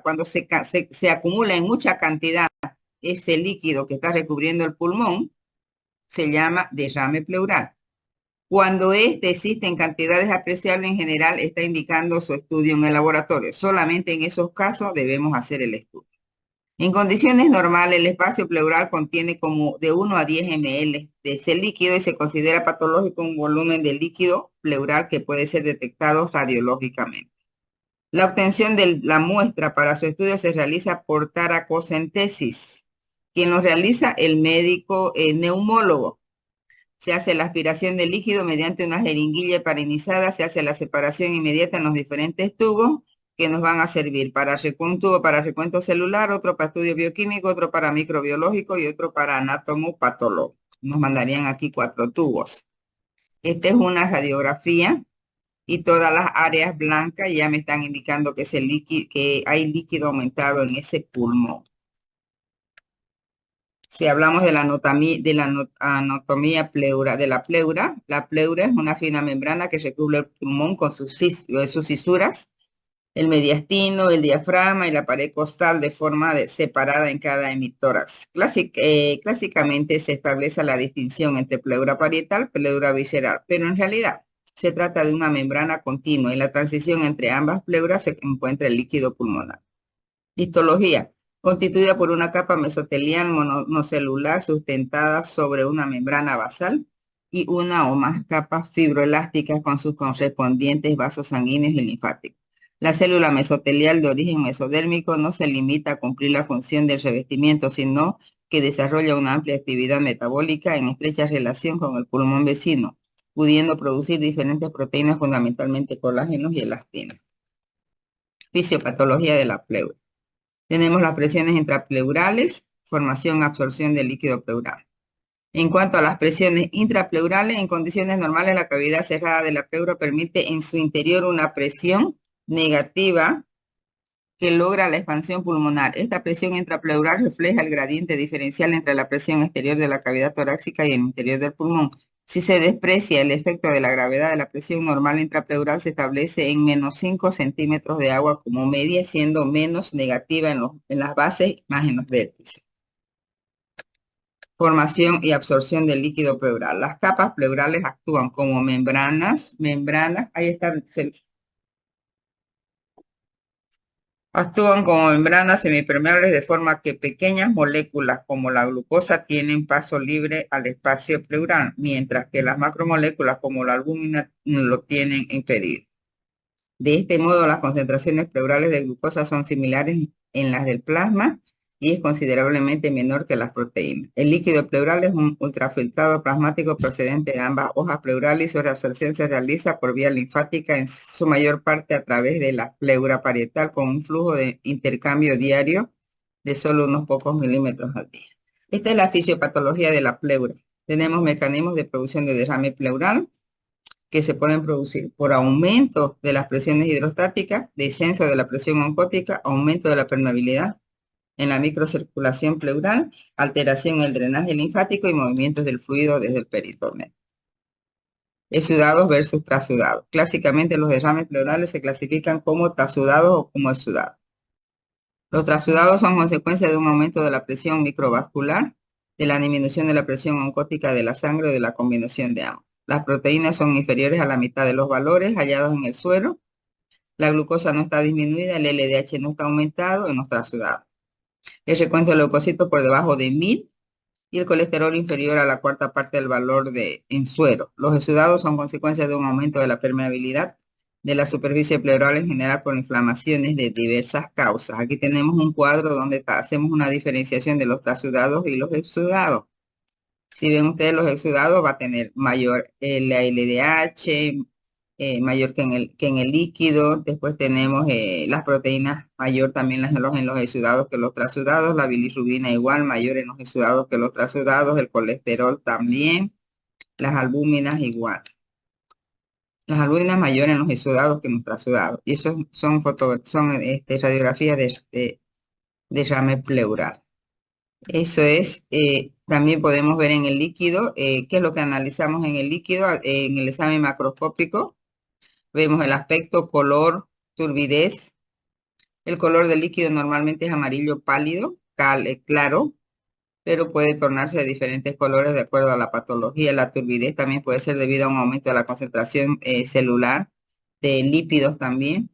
cuando se acumula en mucha cantidad ese líquido que está recubriendo el pulmón, se llama derrame pleural. Cuando este existe en cantidades apreciables, en general está indicando su estudio en el laboratorio. Solamente en esos casos debemos hacer el estudio. En condiciones normales, el espacio pleural contiene como de 1 a 10 ml de ese líquido y se considera patológico un volumen de líquido pleural que puede ser detectado radiológicamente. La obtención de la muestra para su estudio se realiza por taracocentesis. Quien lo realiza, el médico neumólogo. Se hace la aspiración del líquido mediante una jeringuilla heparinizada, se hace la separación inmediata en los diferentes tubos que nos van a servir para un tubo para recuento celular, otro para estudio bioquímico, otro para microbiológico y otro para anatomopatólogo. Nos mandarían aquí 4 tubos. Esta es una radiografía y todas las áreas blancas ya me están indicando que, que hay líquido aumentado en ese pulmón. Si hablamos de la anatomía pleura, de la pleura es una fina membrana que recubre el pulmón con sus fisuras, el mediastino, el diafragma y la pared costal de forma separada en cada hemitórax. Clásicamente se establece la distinción entre pleura parietal y pleura visceral, pero en realidad se trata de una membrana continua y la transición entre ambas pleuras se encuentra el líquido pulmonar. Histología. Constituida por una capa mesotelial monocelular sustentada sobre una membrana basal y una o más capas fibroelásticas con sus correspondientes vasos sanguíneos y linfáticos. La célula mesotelial de origen mesodérmico no se limita a cumplir la función del revestimiento, sino que desarrolla una amplia actividad metabólica en estrecha relación con el pulmón vecino, pudiendo producir diferentes proteínas, fundamentalmente colágenos y elastina. Fisiopatología de la pleura. Tenemos las presiones intrapleurales, formación, absorción del líquido pleural. En cuanto a las presiones intrapleurales, en condiciones normales, la cavidad cerrada de la pleura permite en su interior una presión negativa que logra la expansión pulmonar. Esta presión intrapleural refleja el gradiente diferencial entre la presión exterior de la cavidad torácica y el interior del pulmón. Si se desprecia el efecto de la gravedad de la presión normal intrapleural, se establece en menos 5 centímetros de agua como media, siendo menos negativa en las bases más en los vértices. Formación y absorción del líquido pleural. Las capas pleurales actúan como membranas, ahí están. Actúan como membranas semipermeables de forma que pequeñas moléculas como la glucosa tienen paso libre al espacio pleural, mientras que las macromoléculas como la albúmina lo tienen impedido. De este modo, las concentraciones pleurales de glucosa son similares en las del plasma y es considerablemente menor que las proteínas. El líquido pleural es un ultrafiltrado plasmático procedente de ambas hojas pleurales y su reabsorción se realiza por vía linfática en su mayor parte a través de la pleura parietal con un flujo de intercambio diario de solo unos pocos milímetros al día. Esta es la fisiopatología de la pleura. Tenemos mecanismos de producción de derrame pleural que se pueden producir por aumento de las presiones hidrostáticas, descenso de la presión oncótica, aumento de la permeabilidad en la microcirculación pleural, alteración en el drenaje linfático y movimientos del fluido desde el peritoneo. Exudados versus trasudados. Clásicamente los derrames pleurales se clasifican como trasudados o como exudados. Los trasudados son consecuencia de un aumento de la presión microvascular, de la disminución de la presión oncótica de la sangre o de la combinación de ambos. Las proteínas son inferiores a la mitad de los valores hallados en el suero. La glucosa no está disminuida, el LDH no está aumentado en los trasudados. El recuento de leucocitos por debajo de 1000 y el colesterol inferior a la cuarta parte del valor en suero. Los exudados son consecuencia de un aumento de la permeabilidad de la superficie pleural en general por inflamaciones de diversas causas. Aquí tenemos un cuadro donde hacemos una diferenciación de los trasudados y los exudados. Si ven ustedes los exudados, va a tener mayor la LDH, mayor que en el líquido. Después tenemos las proteínas mayor también en los exudados que los trasudados. La bilirrubina igual, mayor en los exudados que los trasudados. El colesterol también. Las albúminas igual. Las albúminas mayores en los exudados que en los trasudados. Y eso son radiografías de derrame pleural. Eso es, también podemos ver en el líquido, qué es lo que analizamos en el líquido, en el examen macroscópico. Vemos el aspecto, color, turbidez, El color del líquido normalmente es amarillo pálido, claro, pero puede tornarse de diferentes colores de acuerdo a la patología. La turbidez también puede ser debido a un aumento de la concentración celular de lípidos también.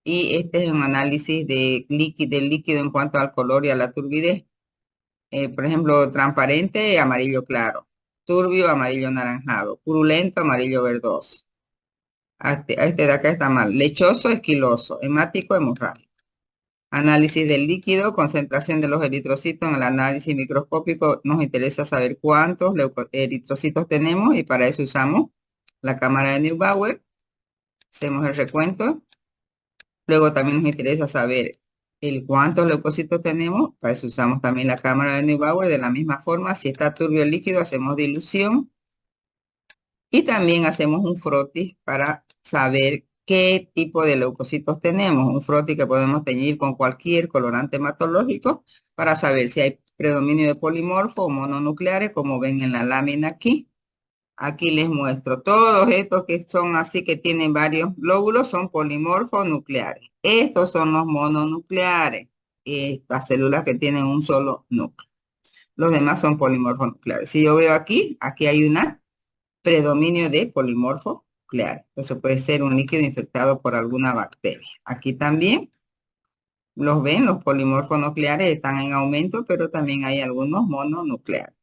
Y este es un análisis del líquido en cuanto al color y a la turbidez. Por ejemplo, transparente, amarillo claro. Turbio, amarillo anaranjado. Purulento, amarillo verdoso. Este de acá está mal. Lechoso, esquiloso. Hemático, hemorrágico. Análisis del líquido, concentración de los eritrocitos. En el análisis microscópico nos interesa saber cuántos eritrocitos tenemos y para eso usamos la cámara de Neubauer. Hacemos el recuento. Luego también nos interesa saber cuántos leucocitos tenemos. Para eso usamos también la cámara de Neubauer. De la misma forma, si está turbio el líquido, hacemos dilución. Y también hacemos un frotis para saber qué tipo de leucocitos tenemos. Un frotis que podemos teñir con cualquier colorante hematológico para saber si hay predominio de polimorfo o mononucleares, como ven en la lámina aquí. Aquí les muestro. Todos estos que son así, que tienen varios lóbulos, son polimorfos nucleares. Estos son los mononucleares. Estas células que tienen un solo núcleo. Los demás son polimorfos nucleares. Si yo veo aquí, aquí hay una predominio de polimorfo nuclear. Entonces puede ser un líquido infectado por alguna bacteria. Aquí también los ven, los polimorfos nucleares están en aumento, pero también hay algunos mononucleares.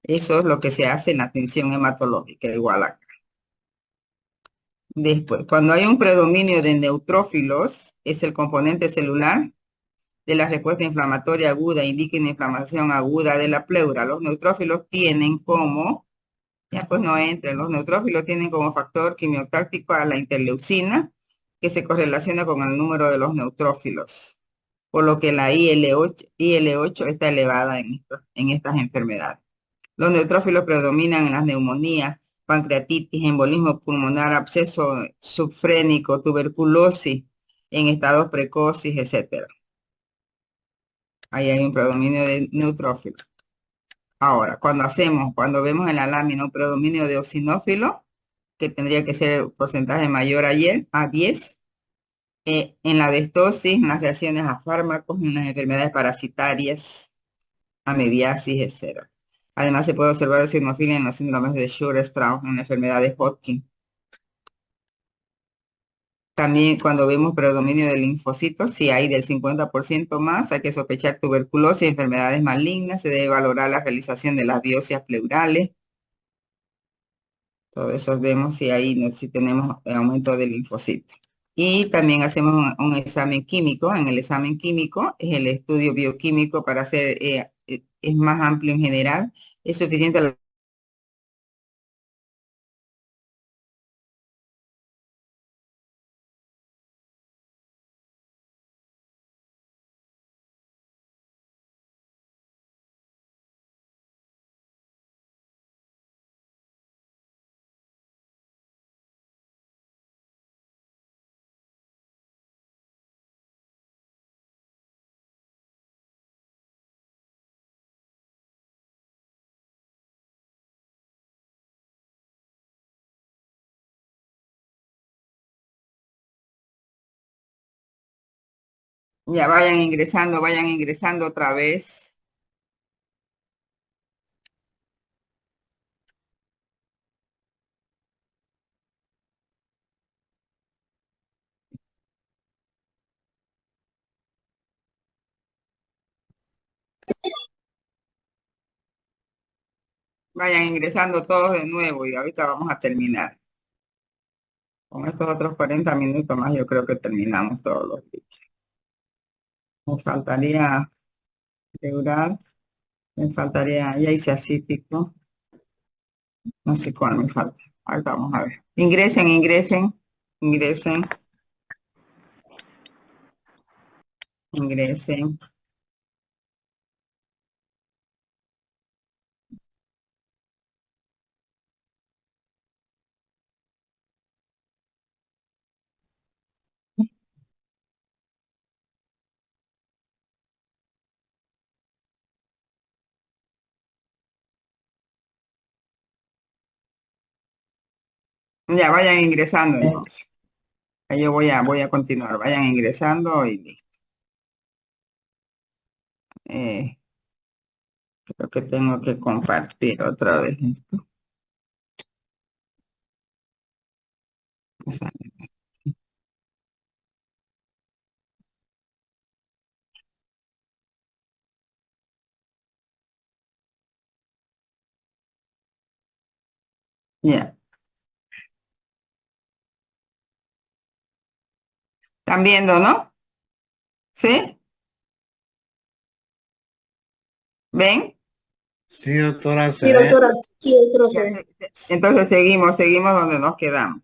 Eso es lo que se hace en la tensión hematológica, igual acá. Después, cuando hay un predominio de neutrófilos, es el componente celular de la respuesta inflamatoria aguda, indica una inflamación aguda de la pleura. Los neutrófilos tienen como ya pues no entren. Los neutrófilos tienen como factor quimiotáctico a la interleucina, que se correlaciona con el número de los neutrófilos, por lo que la IL-8 está elevada en estas enfermedades. Los neutrófilos predominan en las neumonías, pancreatitis, embolismo pulmonar, absceso subfrénico, tuberculosis en estados precoces, etc. Ahí hay un predominio de neutrófilos. Ahora, cuando vemos en la lámina un predominio de eosinófilos, que tendría que ser el porcentaje mayor a 10, en la bestosis, en las reacciones a fármacos, en las enfermedades parasitarias, amebiasis, etc. Además, se puede observar eosinofilia en los síndromes de Sjögren-Strauss, en la enfermedad de Hodgkin. También cuando vemos predominio de linfocitos, si hay del 50% más, hay que sospechar tuberculosis, enfermedades malignas, se debe valorar la realización de las biopsias pleurales. Todo eso vemos si tenemos aumento de linfocitos. Y también hacemos un examen químico. En el examen químico es el estudio bioquímico para hacer, es más amplio en general. Es suficiente ya vayan ingresando otra vez. Vayan ingresando todos de nuevo y ahorita vamos a terminar. Con estos otros 40 minutos más, yo creo que terminamos todos los bichos. Nos faltaría pleural, me faltaría, ya hice acítico, no sé cuál me falta. Ahorita vamos a ver. Ingresen, ingresen. Ya vayan ingresando entonces. Yo voy a continuar. Vayan ingresando y listo. Eh, Creo que tengo que compartir otra vez esto. O sea, ya. ¿Están viendo, no? ¿Sí? ¿Ven? Sí, doctora, se Sí, ve. doctora, sí, doctora, Ya, sí. entonces seguimos donde nos quedamos.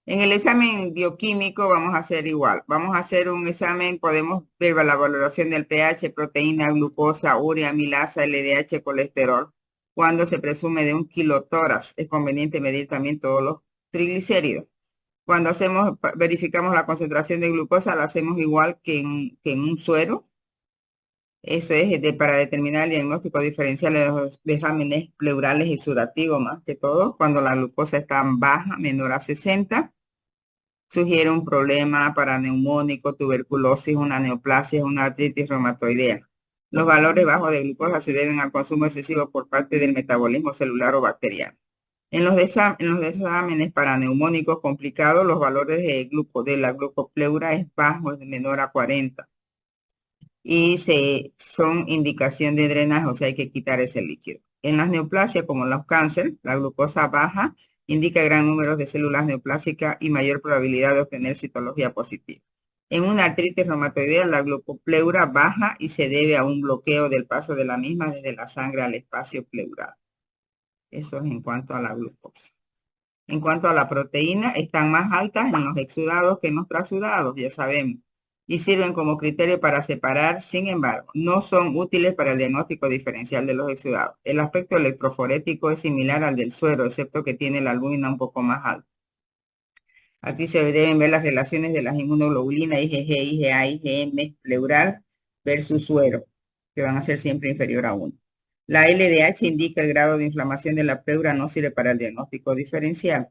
En el examen bioquímico vamos a hacer igual. Vamos a hacer un examen, podemos ver la valoración del pH, proteína, glucosa, urea, amilasa, LDH, colesterol. Cuando se presume de 1 kilotoras, es conveniente medir también todos los triglicéridos. Cuando verificamos la concentración de glucosa, la hacemos igual que en un suero. Eso es para determinar el diagnóstico diferencial de los exámenes pleurales y sudativos, más que todo, cuando la glucosa está baja, menor a 60, sugiere un problema paraneumónico, tuberculosis, una neoplasia, una artritis reumatoidea. Los valores bajos de glucosa se deben al consumo excesivo por parte del metabolismo celular o bacteriano. En los exámenes paraneumónicos complicados, los valores de la glucopleura es bajo, es menor a 40 y son indicación de drenaje, o sea, hay que quitar ese líquido. En las neoplasias, como en los cánceres, la glucosa baja indica gran número de células neoplásicas y mayor probabilidad de obtener citología positiva. En una artritis reumatoidea, la glucopleura baja y se debe a un bloqueo del paso de la misma desde la sangre al espacio pleural. Eso es en cuanto a la glucosa. En cuanto a la proteína, están más altas en los exudados que en los trasudados, ya sabemos, y sirven como criterio para separar. Sin embargo, no son útiles para el diagnóstico diferencial de los exudados. El aspecto electroforético es similar al del suero, excepto que tiene la albúmina un poco más alta. Aquí se deben ver las relaciones de las inmunoglobulinas IgG, IgA, IgM pleural versus suero, que van a ser siempre inferior a 1. La LDH indica el grado de inflamación de la pleura, no sirve para el diagnóstico diferencial.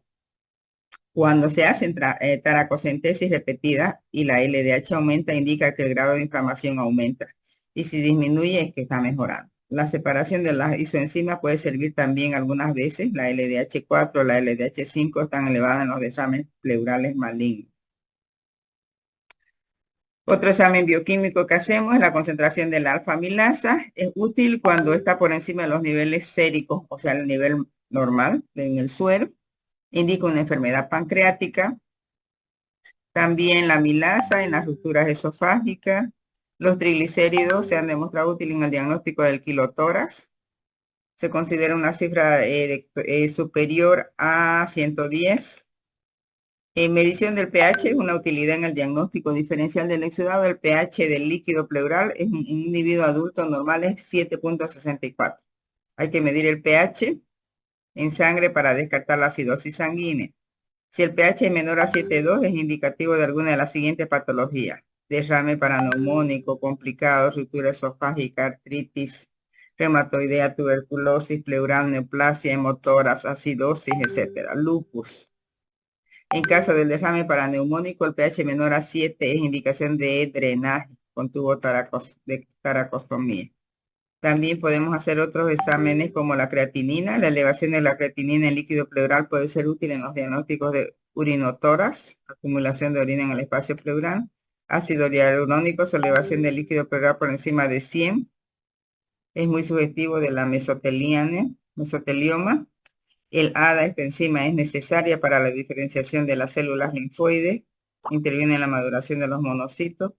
Cuando se hacen taracocentesis repetida y la LDH aumenta, indica que el grado de inflamación aumenta. Y si disminuye, es que está mejorando. La separación de las isoenzimas puede servir también algunas veces. La LDH4, la LDH5 están elevadas en los exámenes pleurales malignos. Otro examen bioquímico que hacemos es la concentración de la alfa-amilasa. Es útil cuando está por encima de los niveles séricos, o sea, el nivel normal en el suero. Indica una enfermedad pancreática. También la amilasa en las rupturas esofágicas. Los triglicéridos se han demostrado útiles en el diagnóstico del kilotórax. Se considera una cifra superior a 110. En medición del pH es una utilidad en el diagnóstico diferencial del exudado. El pH del líquido pleural en un individuo adulto normal es 7.64. Hay que medir el pH en sangre para descartar la acidosis sanguínea. Si el pH es menor a 7.2 es indicativo de alguna de las siguientes patologías: derrame paraneumónico, complicado, ruptura esofágica, artritis, reumatoidea, tuberculosis, pleural, neoplasia, hemotoras, acidosis, etcétera. Lupus. En caso del derrame paraneumónico, el pH menor a 7 es indicación de drenaje con tubo de taracostomía. También podemos hacer otros exámenes como la creatinina. La elevación de la creatinina en líquido pleural puede ser útil en los diagnósticos de urinotoras, acumulación de orina en el espacio pleural, ácido hialurónico, su elevación del líquido pleural por encima de 100. Es muy sugestivo de la mesotelioma. El ADA, esta enzima, es necesaria para la diferenciación de las células linfoides. Interviene en la maduración de los monocitos.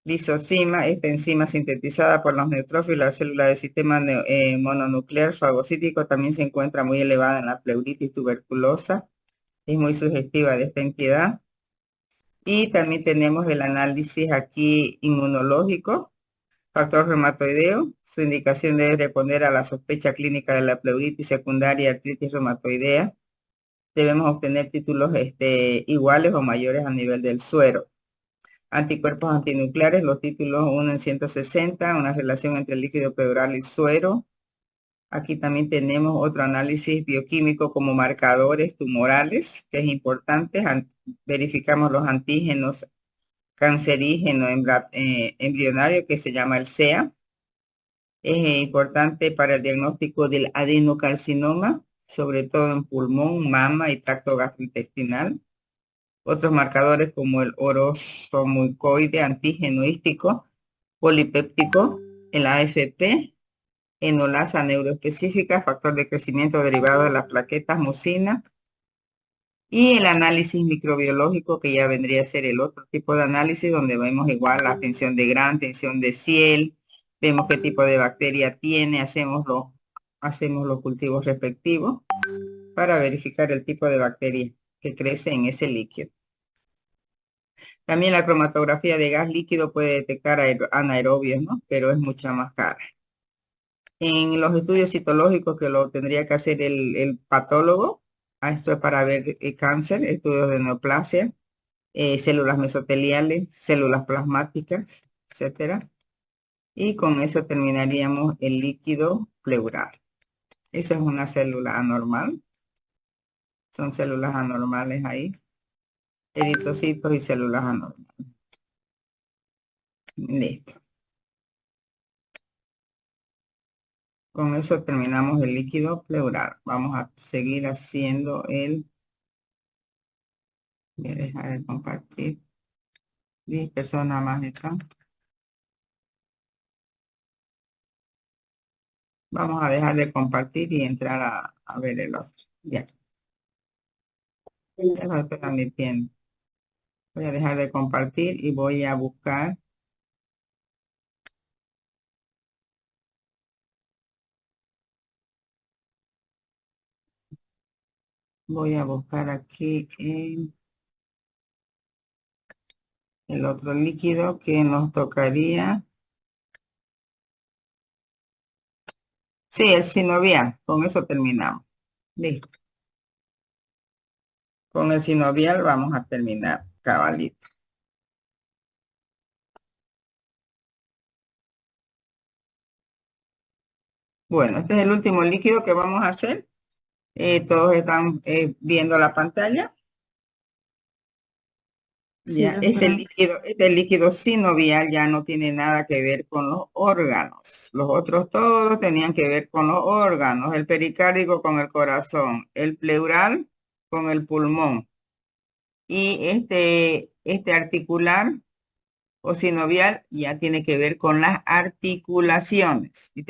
Lisozima, esta enzima sintetizada por los neutrófilos, las células del sistema mononuclear fagocítico, también se encuentra muy elevada en la pleuritis tuberculosa. Es muy sugestiva de esta entidad. Y también tenemos el análisis aquí inmunológico, factor reumatoideo. Su indicación debe responder a la sospecha clínica de la pleuritis secundaria y artritis reumatoidea. Debemos obtener títulos iguales o mayores a nivel del suero. Anticuerpos antinucleares, los títulos 1 en 160, una relación entre el líquido pleural y suero. Aquí también tenemos otro análisis bioquímico como marcadores tumorales, que es importante. Verificamos los antígenos cancerígenos embrionarios, que se llama el CEA. Es importante para el diagnóstico del adenocarcinoma, sobre todo en pulmón, mama y tracto gastrointestinal. Otros marcadores como el orosomucoide antígeno hístico polipéptico, el AFP, enolasa neuroespecífica, factor de crecimiento derivado de las plaquetas mucina, y el análisis microbiológico, que ya vendría a ser el otro tipo de análisis, donde vemos igual la tensión de Gram, tensión de Ciel, vemos qué tipo de bacteria tiene, hacemos los cultivos respectivos para verificar el tipo de bacteria que crece en ese líquido. También la cromatografía de gas líquido puede detectar anaerobios, ¿no? Pero es mucha más cara. En los estudios citológicos, que lo tendría que hacer el patólogo, esto es para ver cáncer, estudios de neoplasia, células mesoteliales, células plasmáticas, etcétera. Y con eso terminaríamos el líquido pleural. Esa es una célula anormal. Son células anormales ahí. Eritrocitos y células anormales. Listo. Con eso terminamos el líquido pleural. Vamos a seguir haciendo voy a dejar de compartir. 10 personas más están. Vamos a dejar de compartir y entrar a ver el otro. Ya, ya lo estoy transmitiendo. Voy a dejar de compartir y voy a buscar. Voy a buscar aquí el otro líquido que nos tocaría. Sí, el sinovial. Con eso terminamos. Listo. Con el sinovial vamos a terminar, cabalito. Bueno, este es el último líquido que vamos a hacer. Todos están viendo la pantalla. Sí, Ya, doctora. este líquido sinovial ya no tiene nada que ver con los órganos. Los otros todos tenían que ver con los órganos. El pericárdico con el corazón, el pleural con el pulmón. Y este articular o sinovial ya tiene que ver con las articulaciones. Y